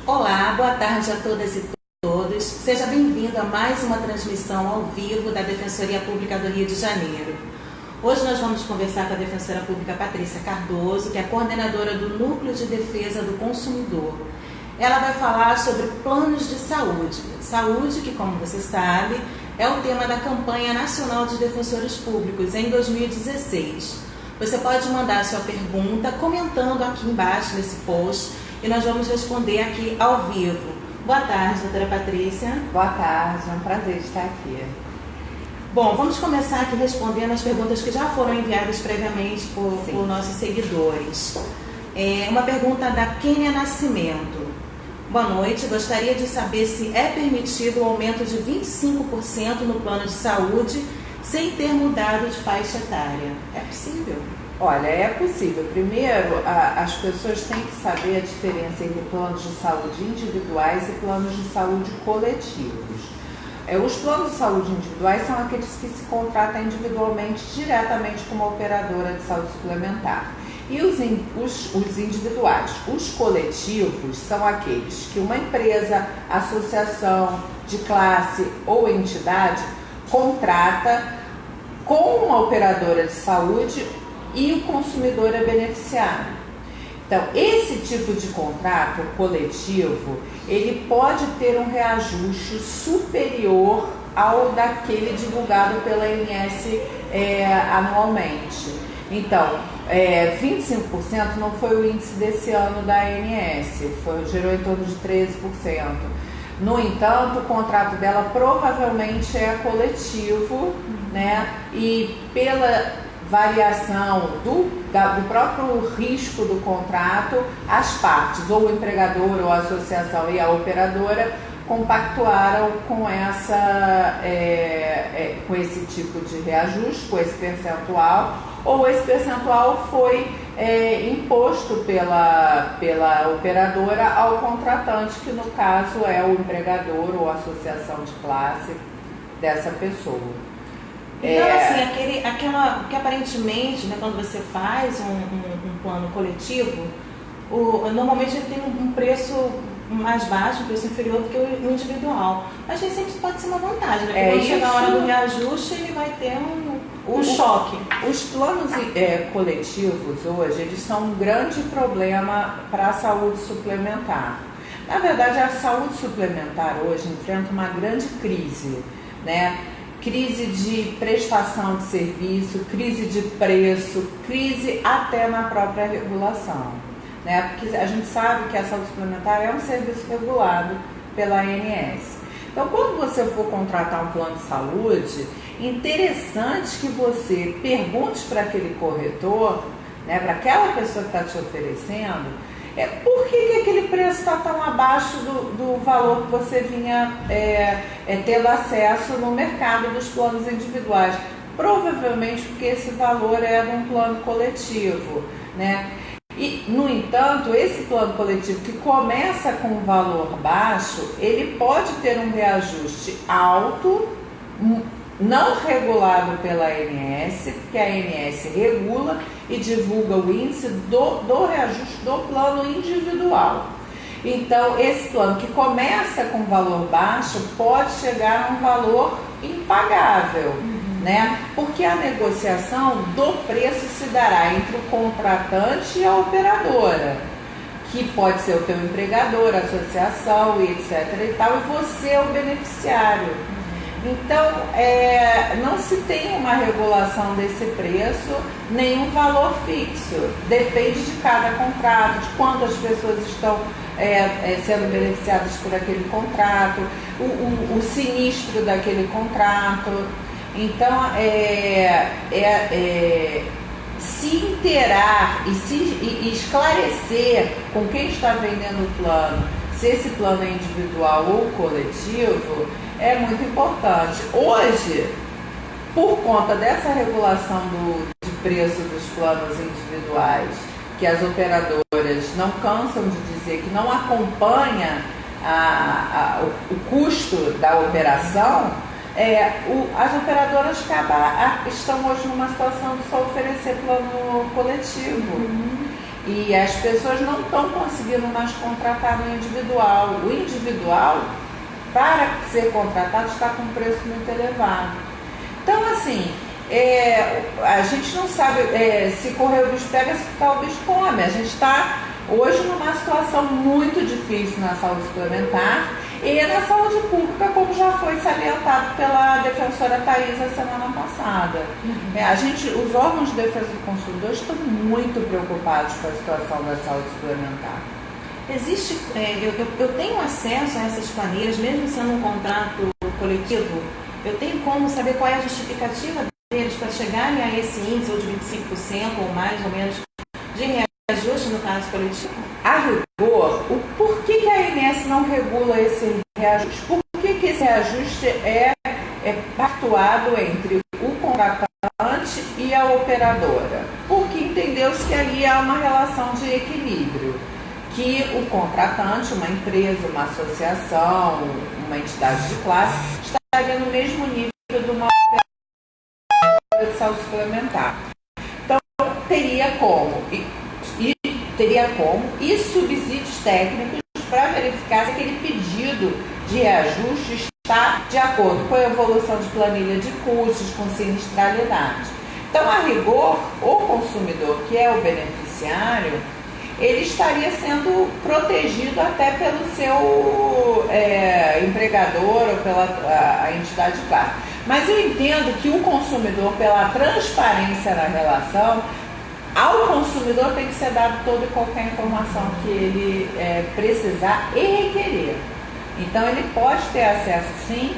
Olá, boa tarde a todas e todos. Seja bem-vindo a mais uma transmissão ao vivo da Defensoria Pública do Rio de Janeiro. Hoje nós vamos conversar com a Defensora Pública Patrícia Cardoso, que é coordenadora do Núcleo de Defesa do Consumidor. Ela vai falar sobre planos de saúde. Saúde, que, como você sabe, é o tema da campanha nacional de defensores públicos em 2016. Você pode mandar a sua pergunta comentando aqui embaixo nesse post e nós vamos responder aqui ao vivo. Boa tarde, doutora Patrícia. Boa tarde, é um prazer estar aqui. Bom, vamos começar aqui respondendo as perguntas que já foram enviadas previamente por nossos seguidores. Uma pergunta da Kênia Nascimento. Boa noite, gostaria de saber se é permitido o aumento de 25% no plano de saúde sem ter mudado de faixa etária. É possível? Olha, é possível. Primeiro, as pessoas têm que saber a diferença entre planos de saúde individuais e planos de saúde coletivos. Os planos de saúde individuais são aqueles que se contratam individualmente, diretamente com uma operadora de saúde suplementar. E os individuais, os coletivos, são aqueles que uma empresa, associação de classe ou entidade contrata com uma operadora de saúde e o consumidor é beneficiário. Então, esse tipo de contrato coletivo, ele pode ter um reajuste superior ao daquele divulgado pela ANS anualmente. Então, 25% não foi o índice desse ano da ANS, gerou em torno de 13%. No entanto, o contrato dela provavelmente é coletivo, né? E pela variação do próprio risco do contrato, as partes, ou o empregador, ou a associação e a operadora, compactuaram com com esse tipo de reajuste, com esse percentual, ou esse percentual foi imposto pela operadora ao contratante, que no caso é o empregador ou a associação de classe dessa pessoa. Então, assim, que aparentemente, né, quando você faz um plano coletivo, normalmente ele tem um preço mais baixo, um preço inferior do que o individual. Mas nem sempre pode ser uma vantagem, né? Quando chegar a hora do reajuste, ele vai ter um choque. Os planos coletivos hoje, eles são um grande problema para a saúde suplementar. Na verdade, a saúde suplementar hoje enfrenta uma grande crise, né? Crise de prestação de serviço, crise de preço, crise até na própria regulação, né? Porque a gente sabe que a saúde suplementar é um serviço regulado pela ANS. Então, quando você for contratar um plano de saúde, interessante que você pergunte para aquele corretor, né, para aquela pessoa que está te oferecendo, por que aquele preço está tão abaixo do valor que você vinha tendo acesso no mercado dos planos individuais? Provavelmente porque esse valor é de um plano coletivo, né? E, no entanto, esse plano coletivo que começa com um valor baixo, ele pode ter um reajuste alto, não regulado pela ANS, porque a ANS regula e divulga o índice do reajuste do plano individual. Então, esse plano que começa com valor baixo pode chegar a um valor impagável, né? Porque a negociação do preço se dará entre o contratante e a operadora, que pode ser o teu empregador, a associação e etc. e tal, e você é o beneficiário. Então, não se tem uma regulação desse preço, nenhum valor fixo. Depende de cada contrato, de quantas pessoas estão sendo beneficiadas por aquele contrato, o sinistro daquele contrato. Então, se inteirar e esclarecer com quem está vendendo o plano, se esse plano é individual ou coletivo, é muito importante. Hoje, por conta dessa regulação de preço dos planos individuais, que as operadoras não cansam de dizer que não acompanha o custo da operação, as operadoras estão hoje numa situação de só oferecer plano coletivo. E as pessoas não estão conseguindo mais contratar no individual. O individual, para ser contratado, está com um preço muito elevado. Então, assim, a gente não sabe se correr o bicho pega, se ficar o bicho come. A gente está hoje numa situação muito difícil na saúde suplementar e na saúde pública, como já foi salientado pela defensora Thais a semana passada. Os órgãos de defesa do consumidor estão muito preocupados com a situação da saúde suplementar. Existe, eu tenho acesso a essas planilhas, mesmo sendo um contrato coletivo, eu tenho como saber qual é a justificativa deles para chegarem a esse índice ou de 25% ou mais ou menos de reajuste no caso coletivo? A rigor, por que a ANS não regula esse reajuste? Por que esse reajuste é pactuado entre o contratante e a operadora? Porque entendeu-se que ali há uma relação de equilíbrio, que o contratante, uma empresa, uma associação, uma entidade de classe, estaria no mesmo nível de uma operadora de saúde suplementar. Então, teria como e subsídios técnicos para verificar se aquele pedido de reajuste está de acordo com a evolução de planilha de custos, com sinistralidade. Então, a rigor, o consumidor, que é o beneficiário, ele estaria sendo protegido até pelo seu empregador ou pela a entidade de classe. Mas eu entendo que o consumidor, pela transparência na relação, ao consumidor tem que ser dado toda e qualquer informação que ele precisar e requerer. Então ele pode ter acesso sim,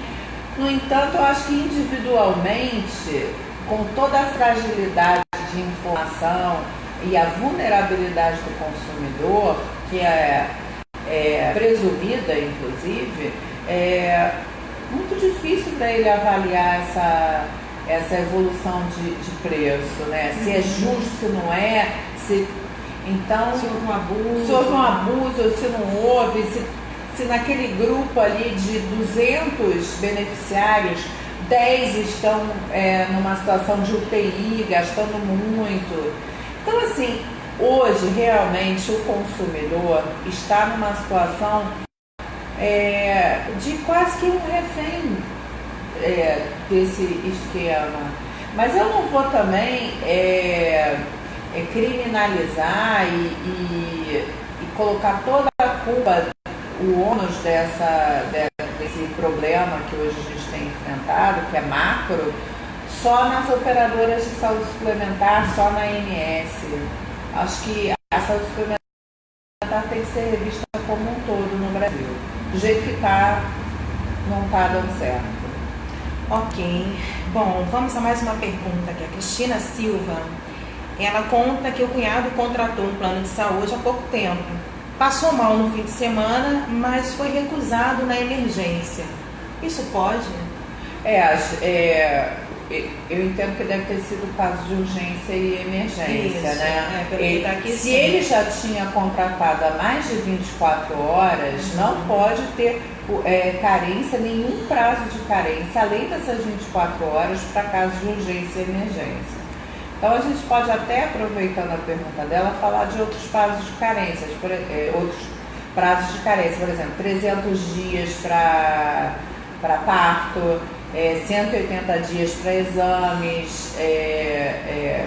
no entanto eu acho que individualmente, com toda a fragilidade de informação e a vulnerabilidade do consumidor, que é presumida inclusive, é muito difícil para ele avaliar essa evolução de preço, né? Se é justo, se não é, então, se houve um abuso. Se houve um abuso ou se não houve, se naquele grupo ali de 200 beneficiários, 10 estão numa situação de UTI, gastando muito. Então, assim, hoje realmente o consumidor está numa situação de quase que um refém desse esquema. Mas eu não vou também criminalizar e colocar toda a culpa, o ônus desse problema que hoje a gente tem enfrentado, que é macro, só nas operadoras de saúde suplementar, só na ANS. Acho que a saúde suplementar tem que ser revista como um todo no Brasil. Do jeito que está, não está dando certo. Ok. Bom, vamos a mais uma pergunta aqui. A Cristina Silva, ela conta que o cunhado contratou um plano de saúde há pouco tempo. Passou mal no fim de semana, mas foi recusado na emergência. Isso pode? Eu entendo que deve ter sido caso de urgência e emergência, isso, né? Se ele já tinha contratado há mais de 24 horas, não pode ter carência, nenhum prazo de carência, além dessas 24 horas, para caso de urgência e emergência. Então, a gente pode até, aproveitando a pergunta dela, falar de outros prazos de carência, outros prazos de carência, por exemplo, 300 dias para parto, 180 dias para exames,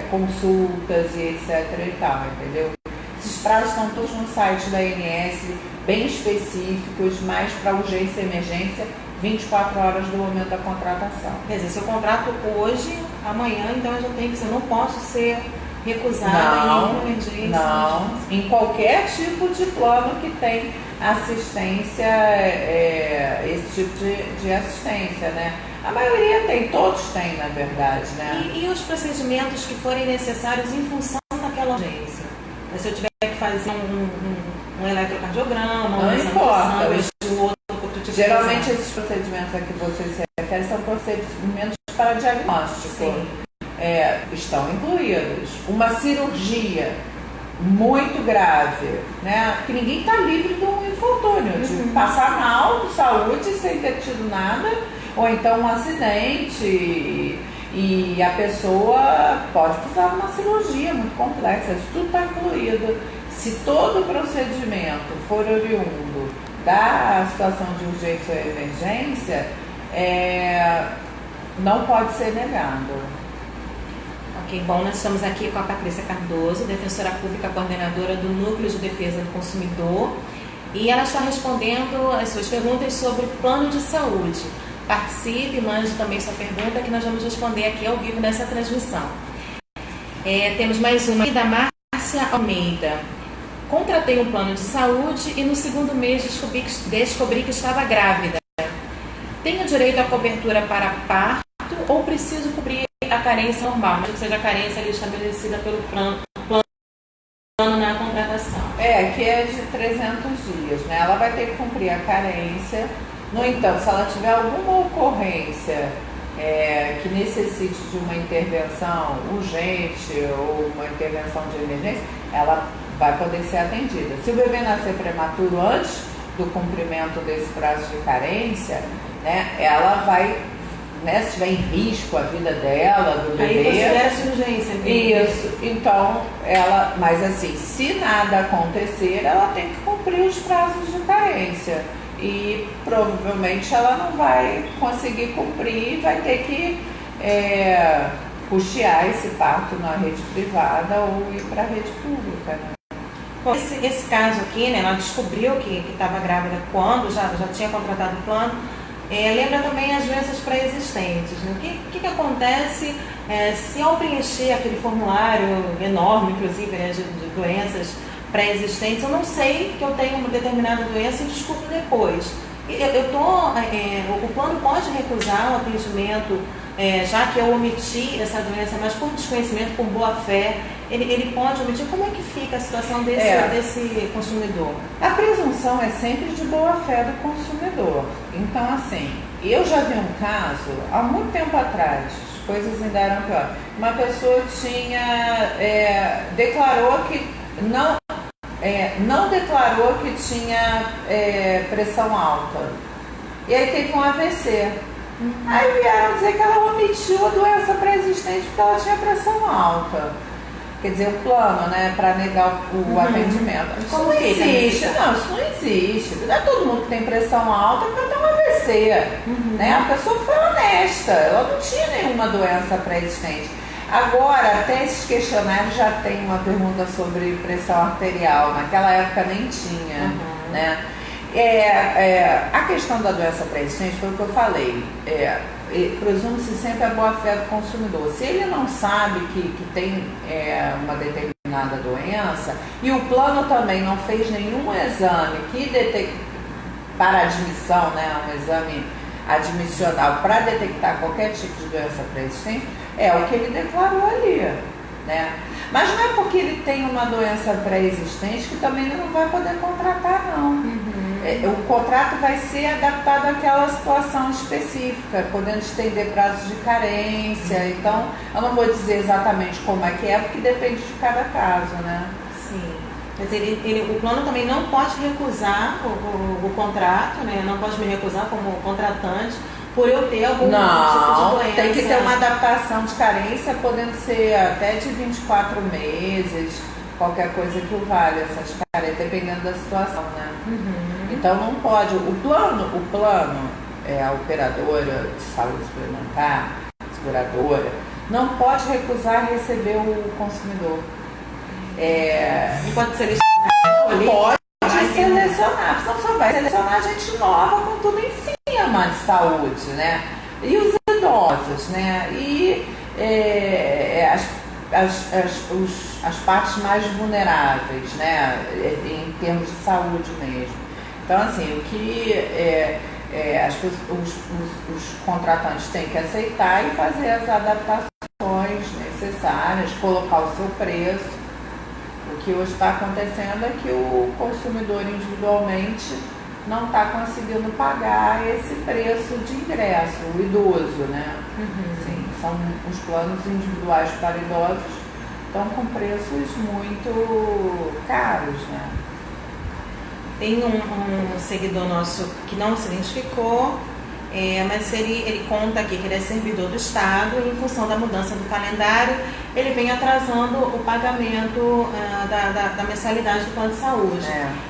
consultas e etc. e tal, entendeu? Esses prazos estão todos no site da ANS, bem específicos, mais para urgência e emergência, 24 horas do momento da contratação. Quer dizer, se eu contrato hoje, amanhã, então eu já tenho que ser, eu não posso ser recusada em emergência. Não, em qualquer tipo de plano que tem assistência, esse tipo de assistência, né? A maioria tem, todos têm, na verdade, né? E os procedimentos que forem necessários em função daquela urgência? Se eu tiver que fazer um eletrocardiograma, não importa. Tipo geralmente esses procedimentos a que você se refere são procedimentos para diagnóstico. Sim. Estão incluídos. Uma cirurgia muito grave, né? Que ninguém está livre de um infortúnio, de passar mal de saúde sem ter tido nada, ou então um acidente. E a pessoa pode precisar de uma cirurgia muito complexa, isso tudo está incluído. Se todo o procedimento for oriundo da situação de urgência ou emergência, não pode ser negado. Ok, bom, nós estamos aqui com a Patrícia Cardoso, defensora pública coordenadora do Núcleo de Defesa do Consumidor, e ela está respondendo as suas perguntas sobre o plano de saúde. Participe, mande também sua pergunta que nós vamos responder aqui ao vivo nessa transmissão. Temos mais uma aqui da Márcia Almeida. Contratei um plano de saúde e no segundo mês descobri que estava grávida. Tenho direito à cobertura para parto ou preciso cobrir a carência normal, mas que seja a carência ali estabelecida pelo plano na contratação? Que é de 300 dias, né? Ela vai ter que cumprir a carência. No entanto, se ela tiver alguma ocorrência que necessite de uma intervenção urgente ou uma intervenção de emergência, ela vai poder ser atendida. Se o bebê nascer prematuro antes do cumprimento desse prazo de carência, né, ela vai, né, se tiver em risco a vida dela, do bebê... Aí considera urgência. Isso. Então, mas assim, se nada acontecer, ela tem que cumprir os prazos de carência. E provavelmente ela não vai conseguir cumprir e vai ter que custear esse parto na rede privada ou ir para a rede pública, né? Bom, esse caso aqui, né, ela descobriu que estava grávida quando já tinha contratado o plano. Lembra também as doenças pré-existentes, né? O que acontece se ao preencher aquele formulário enorme, inclusive, né, de doenças pré-existentes, eu não sei que eu tenho uma determinada doença e descubro depois. O plano pode recusar o atendimento, já que eu omiti essa doença, mas por desconhecimento, por boa fé, ele pode omitir. Como é que fica a situação desse consumidor? A presunção é sempre de boa fé do consumidor. Então, assim, eu já vi um caso, há muito tempo atrás, as coisas ainda eram pior. Uma pessoa declarou que não declarou que tinha pressão alta. E aí teve um AVC. Aí vieram dizer que ela omitiu a doença pré-existente porque ela tinha pressão alta. Quer dizer, o plano, né, para negar o atendimento. Isso não existe. Não, isso não existe. Não é todo mundo que tem pressão alta que vai ter um AVC. Né? A pessoa foi honesta, ela não tinha nenhuma doença pré-existente. Agora, até esses questionários já tem uma pergunta sobre pressão arterial. Naquela época nem tinha, né? A questão da doença pré-existente foi o que eu falei. Presume-se sempre a boa-fé do consumidor. Se ele não sabe que tem uma determinada doença e o plano também não fez nenhum exame para admissão, né, um exame admissional para detectar qualquer tipo de doença pré-existente, é o que ele declarou ali, né? Mas não é porque ele tem uma doença pré-existente que também ele não vai poder contratar, não. O contrato vai ser adaptado àquela situação específica, podendo estender prazos de carência. Então, eu não vou dizer exatamente como é que é, porque depende de cada caso, né? Sim. Mas o plano também não pode recusar o contrato, né? Não pode me recusar como contratante por eu ter algum tipo de doença. Tem que ter uma adaptação de carência, podendo ser até de 24 meses, qualquer coisa que o valha, essas carências, dependendo da situação, né? Então não pode. O plano, a operadora de saúde suplementar, seguradora, não pode recusar receber o consumidor. Não pode selecionar. Pode selecionar, senão só vai selecionar gente nova com tudo em cima de saúde, né? E os idosos, né? E as partes mais vulneráveis, né? Em termos de saúde mesmo. Então, assim, o que os contratantes têm que aceitar e fazer as adaptações necessárias, colocar o seu preço. O que hoje está acontecendo é que o consumidor individualmente não está conseguindo pagar esse preço de ingresso, o idoso, né? Sim, são os planos individuais para idosos, estão com preços muito caros, né? Tem um seguidor nosso que não se identificou mas ele conta aqui que ele é servidor do Estado e, em função da mudança do calendário, ele vem atrasando o pagamento da mensalidade do plano de saúde.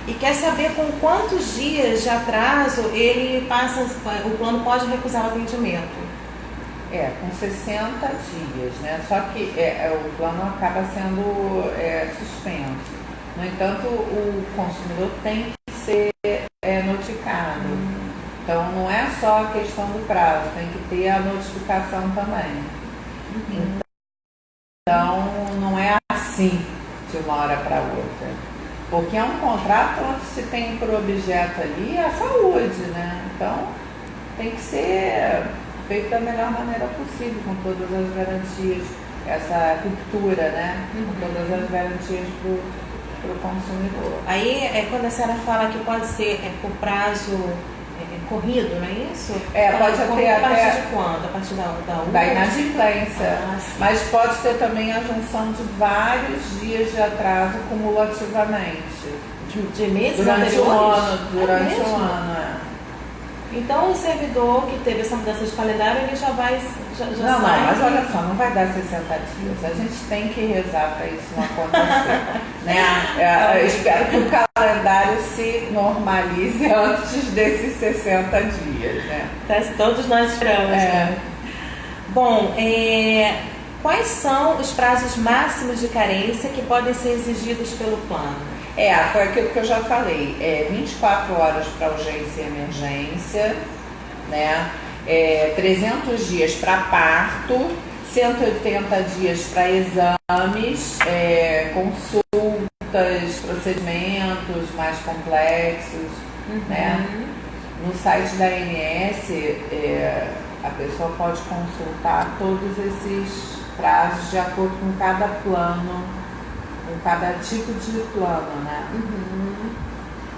E quer saber com quantos dias de atraso ele passa, o plano pode recusar o atendimento. Com 60 dias, né? Só que o plano acaba sendo suspenso. No entanto, o consumidor tem que ser notificado. Então, não é só a questão do prazo, tem que ter a notificação também. Então, não é assim de uma hora para outra. Porque é um contrato onde se tem por objeto ali a saúde, né? Então, tem que ser feito da melhor maneira possível, com todas as garantias, essa cultura, né? Com todas as garantias para o consumidor. Aí, quando a senhora fala que pode ser por prazo corrido, não é isso? Pode ter a até... partir de quando? A partir da inadimplência. Mas pode ter também a junção de vários dias de atraso cumulativamente. De meses durante anteriores? um ano. Durante um ano, Então, o servidor que teve essa mudança de calendário, ele já vai... Não, mas olha só, não vai dar 60 dias. A gente tem que rezar para isso não acontecer. Né? Eu espero que o calendário se normalize antes desses 60 dias. Né? Todos nós esperamos. Né? Bom, quais são os prazos máximos de carência que podem ser exigidos pelo plano? Foi aquilo que eu já falei, 24 horas para urgência e emergência, né? 300 dias para parto, 180 dias para exames, consultas, procedimentos mais complexos, né? No site da ANS, a pessoa pode consultar todos esses prazos de acordo com cada plano, com cada tipo de plano, né?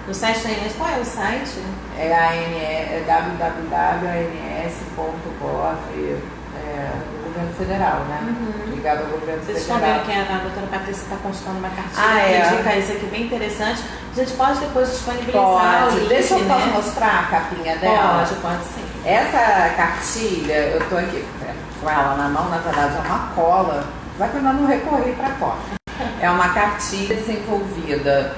No site da ANS, qual é o site? www.ans.gov, do governo federal, né? Ligado ao governo Vocês federal. estão vendo que a doutora Patrícia está consultando uma cartilha que indica isso aqui, bem interessante. A gente pode depois disponibilizar o link, Deixa eu né? mostrar a capinha dela? Pode sim. Essa cartilha, eu estou aqui com ela na mão, na verdade é uma cola, vai que eu ainda não recorri para cola. É uma cartilha desenvolvida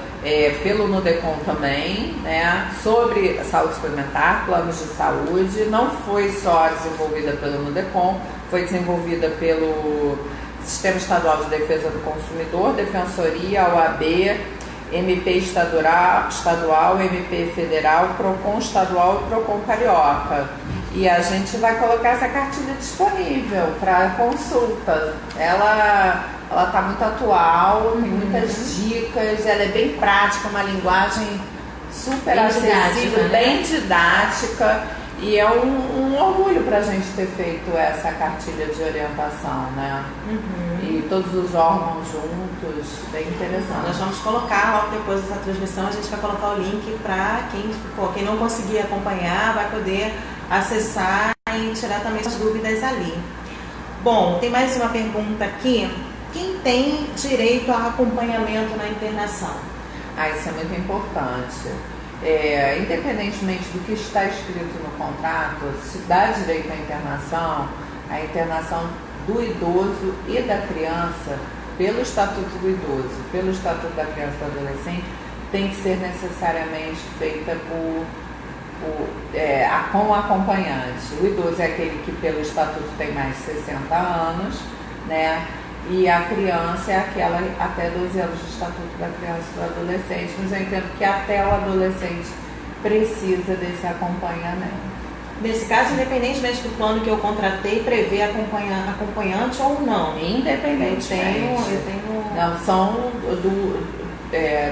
pelo Nudecom também, né, sobre saúde suplementar, planos de saúde. Não foi só desenvolvida pelo Nudecom, foi desenvolvida pelo Sistema Estadual de Defesa do Consumidor, Defensoria, OAB, MP estadual, MP federal, PROCON estadual e PROCON carioca. E a gente vai colocar essa cartilha disponível para consulta. Ela está muito atual, tem muitas dicas, ela é bem prática, uma linguagem super bem acessível, didática, bem didática. E é um orgulho para a gente ter feito essa cartilha de orientação, né? E todos os órgãos juntos, bem interessante. Nós vamos colocar logo depois dessa transmissão, a gente vai colocar o link para quem não conseguir acompanhar, vai poder acessar e tirar também as dúvidas ali. Bom, tem mais uma pergunta aqui. Quem tem direito a acompanhamento na internação? Isso é muito importante. Independentemente do que está escrito no contrato, se dá direito à internação do idoso e da criança, pelo Estatuto do Idoso, pelo Estatuto da Criança e do Adolescente, tem que ser necessariamente feita com acompanhante. O idoso é aquele que pelo Estatuto tem mais de 60 anos, né? E a criança é aquela até 12 anos de Estatuto da Criança e do Adolescente, mas eu entendo que até o adolescente precisa desse acompanhamento. Nesse caso, independentemente do plano que eu contratei, prevê acompanhante ou não? Independentemente. Eu tenho... Não, são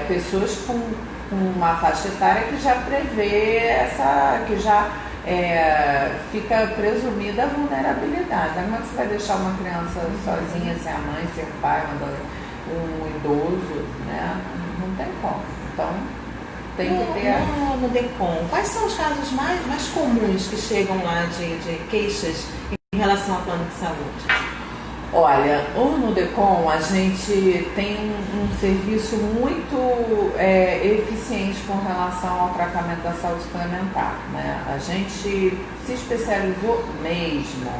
pessoas com uma faixa etária que já prevê que já fica presumida a vulnerabilidade. Como é que você vai deixar uma criança sozinha, sem a mãe, sem o pai, um idoso, né? Não tem como. Então, tem que ter... No DECOM, quais são os casos mais comuns que chegam lá de queixas em relação ao plano de saúde? Olha, o Nudecom, a gente tem um serviço muito eficiente com relação ao tratamento da saúde suplementar, né? A gente se especializou mesmo.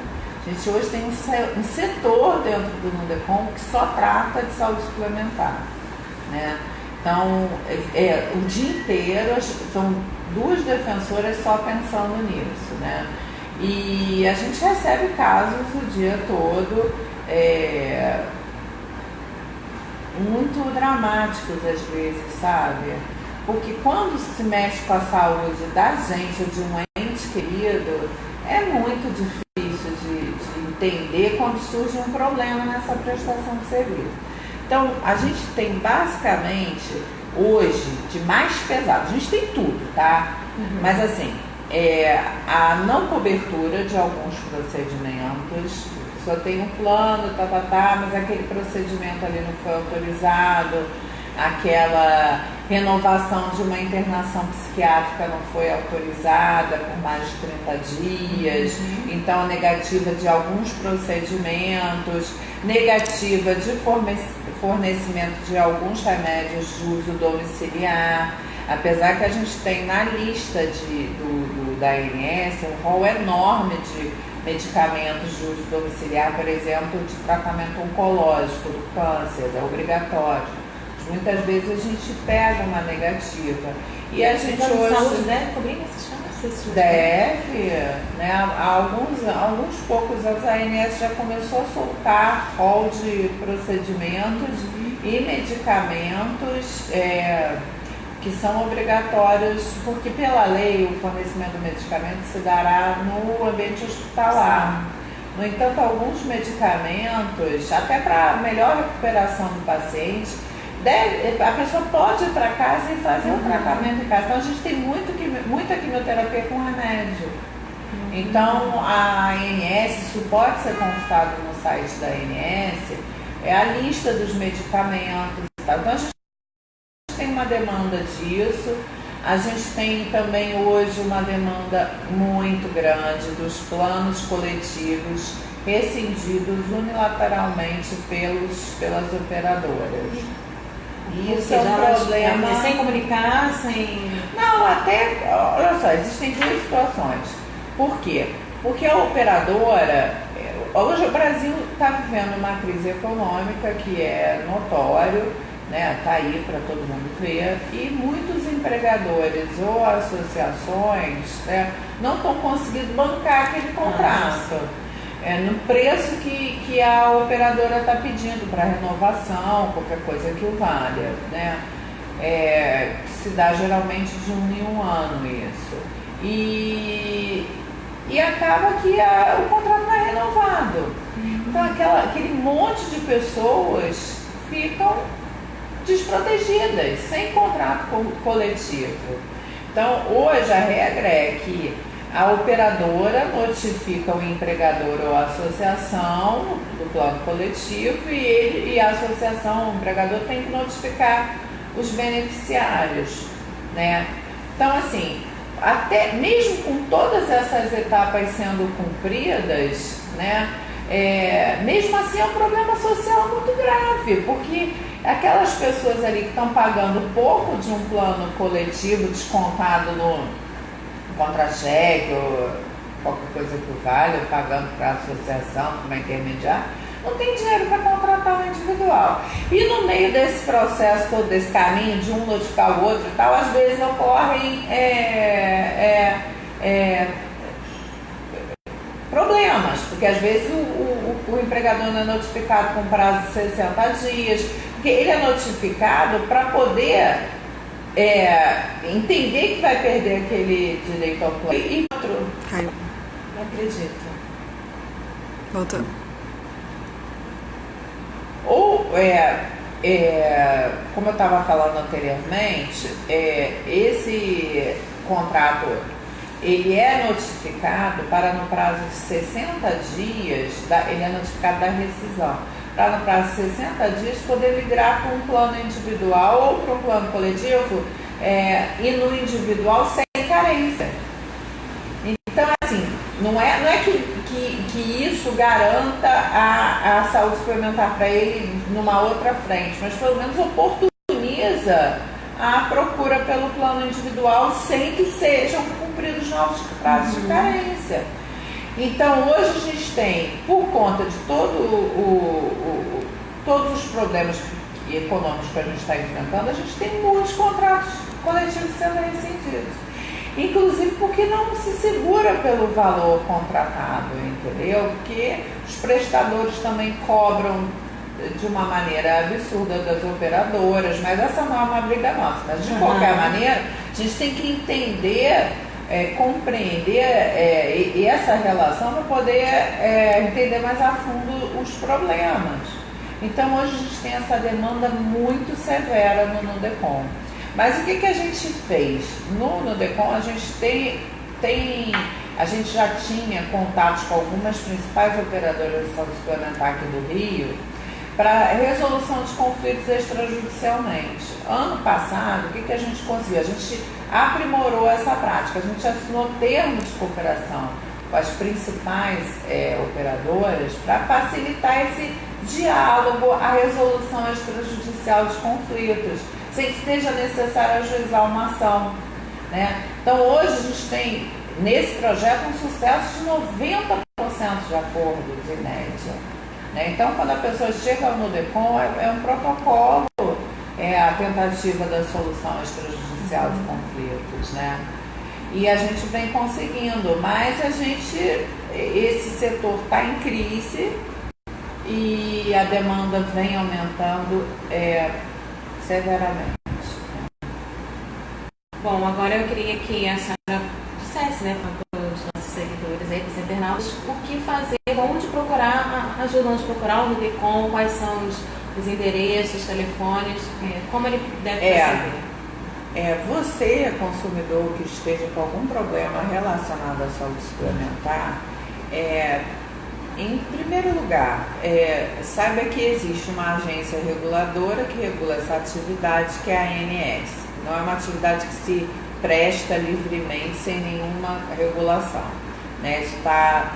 A gente hoje tem um setor dentro do Nudecom que só trata de saúde suplementar, né? Então, o dia inteiro são 2 defensoras só pensando nisso, né? E a gente recebe casos o dia todo, muito dramáticos às vezes, sabe? Porque quando se mexe com a saúde da gente ou de um ente querido, é muito difícil de entender quando surge um problema nessa prestação de serviço. Então, a gente tem basicamente, hoje, de mais pesado, a gente tem tudo, tá? Uhum. Mas assim, a não cobertura de alguns procedimentos, só tem um plano, mas aquele procedimento ali não foi autorizado, aquela renovação de uma internação psiquiátrica não foi autorizada por mais de 30 dias, então a negativa de alguns procedimentos, negativa de fornecimento de alguns remédios de uso domiciliar, apesar que a gente tem na lista da ANS um rol enorme de medicamentos de uso domiciliar, por exemplo, de tratamento oncológico do câncer, é obrigatório. Muitas vezes a gente pega uma negativa. E a gente hoje... saúde deve cobrir esses casos? Deve, né? Há alguns poucos anos a ANS já começou a soltar rol de procedimentos e medicamentos que são obrigatórios, porque pela lei o fornecimento do medicamento se dará no ambiente hospitalar. No entanto, alguns medicamentos, até para melhor recuperação do paciente, a pessoa pode ir para casa e fazer o tratamento em casa. Então a gente tem muita quimioterapia com remédio. Então a ANS, isso pode ser consultado no site da ANS, é a lista dos medicamentos. Então a gente tem uma demanda disso. A gente tem também hoje uma demanda muito grande dos planos coletivos rescindidos unilateralmente pelas operadoras. Isso é um problema. Sem comunicar, sem... Não, olha só, existem 2 situações. Por quê? Porque a operadora, hoje o Brasil está vivendo uma crise econômica que é notório, né? Está aí para todo mundo ver, e muitos empregadores ou associações, né, não estão conseguindo bancar aquele contrato. No preço que a operadora está pedindo para renovação, qualquer coisa que o valha, né? Se dá geralmente de 1 em 1 ano isso. E acaba que o contrato não é renovado. Então aquele monte de pessoas ficam desprotegidas, sem contrato coletivo. Então hoje a regra é que a operadora notifica o empregador ou a associação do plano coletivo e a associação, o empregador, tem que notificar os beneficiários, né? Então, assim, até mesmo com todas essas etapas sendo cumpridas, né, mesmo assim é um problema social muito grave, porque aquelas pessoas ali que estão pagando pouco de um plano coletivo descontado no contra-cheque ou qualquer coisa que vale, ou pagando para a associação, para uma intermediária, não tem dinheiro para contratar um individual. E no meio desse processo, todo desse caminho, de um notificar o outro e tal, às vezes ocorrem problemas, porque às vezes o empregador não é notificado com prazo de 60 dias, porque ele é notificado para poder entender que vai perder aquele direito ao plano. E outro. Caiu. Não acredito. Voltou. Ou, como eu estava falando anteriormente, esse contrato ele é notificado para no prazo de 60 dias, ele é notificado da rescisão, para no prazo de 60 dias poder migrar para um plano individual ou para um plano coletivo, e no individual sem carência. Então, assim, não é que isso garanta a saúde suplementar para ele numa outra frente, mas pelo menos oportuniza a procura pelo plano individual sem que sejam cumpridos novos prazos de carência. Então, hoje a gente tem, por conta de todos os problemas econômicos que a gente está enfrentando, a gente tem muitos contratos coletivos sendo rescindidos. Inclusive porque não se segura pelo valor contratado, entendeu? Porque os prestadores também cobram de uma maneira absurda das operadoras, mas essa não é uma briga nossa. Mas de qualquer maneira, a gente tem que entender, compreender essa relação para poder entender mais a fundo os problemas. Então hoje a gente tem essa demanda muito severa no Nudecom. Mas o que a gente fez? No Nudecom a gente a gente já tinha contatos com algumas principais operadoras de saúde suplementar aqui do Rio para resolução de conflitos extrajudicialmente. Ano passado, o que a gente conseguiu? A gente aprimorou essa prática, a gente assinou termos de cooperação com as principais operadoras para facilitar esse diálogo, a resolução extrajudicial de conflitos, sem que seja necessário ajuizar uma ação, né? Então hoje a gente tem nesse projeto um sucesso de 90% de acordos em média, né? Então quando a pessoa chega no Nudecom é um protocolo, a tentativa da solução extrajudicial de conflitos, né? E a gente vem conseguindo, mas esse setor está em crise e a demanda vem aumentando severamente. Bom, agora eu queria que a senhora dissesse, né, para os nossos seguidores aí, para os internautas, o que fazer, onde procurar ajuda, onde procurar o Nudecom, quais são os endereços, telefones, como ele deve proceder. Você, consumidor que esteja com algum problema relacionado à saúde suplementar, em primeiro lugar, saiba que existe uma agência reguladora que regula essa atividade, que é a ANS. Não é uma atividade que se presta livremente, sem nenhuma regulação, né? Isso está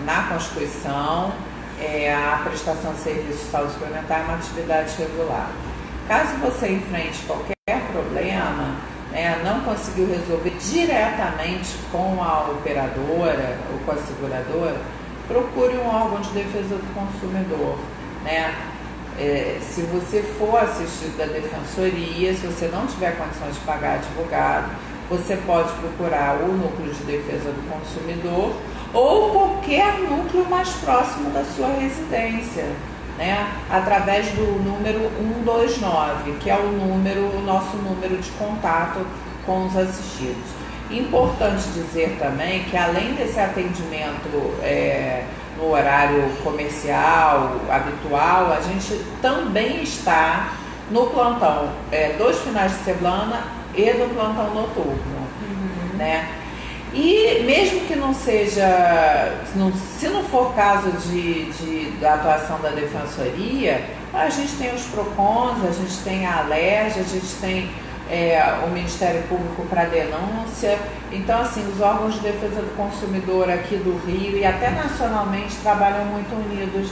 na Constituição, a prestação de serviço de saúde suplementar é uma atividade regular. Caso você enfrente qualquer problema, não conseguiu resolver diretamente com a operadora ou com a seguradora, procure um órgão de defesa do consumidor, né? Se você for assistido da defensoria, se você não tiver condições de pagar advogado, você pode procurar o núcleo de defesa do consumidor ou qualquer núcleo mais próximo da sua residência, né? Através do número 129, que é o nosso número de contato com os assistidos. Importante dizer também que, além desse atendimento no horário comercial habitual, a gente também está no plantão 2 finais de semana e no plantão noturno, né? E mesmo que não seja, se não for caso da atuação da defensoria, a gente tem os PROCONs, a gente tem a ALERJ, a gente tem o Ministério Público para denúncia. Então, assim, os órgãos de defesa do consumidor aqui do Rio e até nacionalmente trabalham muito unidos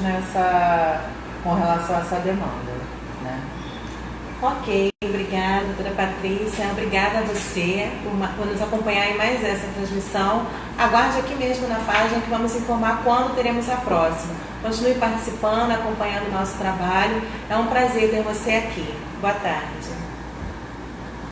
com relação a essa demanda, né? Ok, obrigada, doutora Patrícia. Obrigada a você por nos acompanhar em mais essa transmissão. Aguarde aqui mesmo na página que vamos informar quando teremos a próxima. Continue participando, acompanhando o nosso trabalho. É um prazer ter você aqui. Boa tarde.